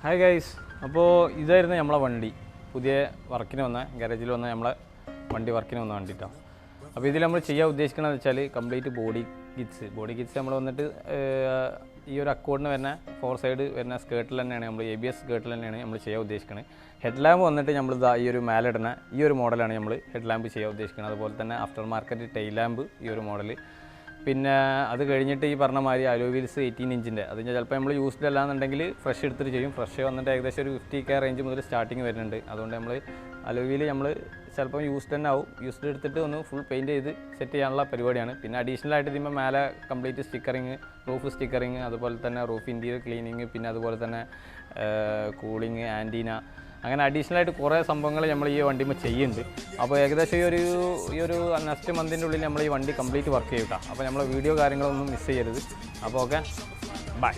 Hi guys, അപ്പോൾ ഇതായിരുന്നു നമ്മളെ വണ്ടി. പുതിയ വർക്കിന് വന്ന ഗാരേജിൽ വന്ന നമ്മളെ വണ്ടി വർക്കിന് വന്ന വണ്ടിയിട്ടാണ്. അപ്പോൾ ഇതിൽ നമ്മൾ ചെയ്യാൻ ഉദ്ദേശിക്കുന്നത് വെച്ചാൽ കംപ്ലീറ്റ് ബോഡി കിറ്റ്സ് നമ്മൾ വന്നിട്ട് ഈ ഒരു അക്കോർഡിന് വരുന്ന 4 സൈഡ് വരുന്ന സ്കേർട്ടിൽ തന്നെയാണ് നമ്മൾ ABS സ്കേർട്ടിൽ തന്നെയാണ് നമ്മൾ ചെയ്യാൻ ഉദ്ദേശിക്കുന്നത്. ഹെഡ് ലാമ്പ് വന്നിട്ട് നമ്മൾ ഈ ഒരു മേലിടുന്ന ഈ ഒരു മോഡലാണ് നമ്മൾ ഹെഡ് ലാമ്പ് ചെയ്യാൻ ഉദ്ദേശിക്കുന്നത്. അതുപോലെ തന്നെ ആഫ്റ്റർ മാർക്കറ്റ് ടെയിൽ ലാമ്പ് ഈ ഒരു മോഡൽ. പിന്നെ അത് കഴിഞ്ഞിട്ട് ഈ പറഞ്ഞ മാതിരി അലോയ് വീൽസ് 18 ഇഞ്ചിൻ്റെ അത് ചിലപ്പോൾ നമ്മൾ യൂസ്ഡ് അല്ലാന്നുണ്ടെങ്കിൽ ഫ്രഷ് എടുത്തിട്ട് ചെയ്യും. ഫ്രഷ് വന്നിട്ട് ഏകദേശം ഒരു 50K റേഞ്ച് മുതൽ സ്റ്റാർട്ടിങ് വരുന്നുണ്ട്. അതുകൊണ്ട് നമ്മൾ അലോയ് വീൽ നമ്മൾ ചിലപ്പോൾ യൂസ്ഡ് തന്നെ ആവും. യൂസ്ഡ് എടുത്തിട്ട് ഒന്ന് ഫുൾ പെയിൻറ്റ് ചെയ്ത് സെറ്റ് ചെയ്യാനുള്ള പരിപാടിയാണ്. പിന്നെ അഡീഷണൽ ആയിട്ട് ഇതിമ്പോൾ മേലെ കംപ്ലീറ്റ് സ്റ്റിക്കറിങ്, റൂഫ് സ്റ്റിക്കറിങ്, അതുപോലെ തന്നെ റൂഫ് ഇൻറ്റീരിയർ ക്ലീനിങ്, പിന്നെ അതുപോലെ തന്നെ കൂളിങ്, ആൻറ്റീന, അങ്ങനെ അഡീഷണൽ ആയിട്ട് കുറേ സംഭവങ്ങൾ നമ്മൾ ഈ വണ്ടിയിൽ ചെയ്യുന്നുണ്ട്. അപ്പോൾ ഏകദേശം ഈ ഒരു നെക്സ്റ്റ് മന്തിൻ്റെ ഉള്ളിൽ നമ്മൾ ഈ വണ്ടി കംപ്ലീറ്റ് വർക്ക് ചെയ്യും. അപ്പോൾ നമ്മളെ വീഡിയോ കാര്യങ്ങളൊന്നും മിസ് ചെയ്യരുത്. അപ്പോൾ ഓക്കെ, ബൈ.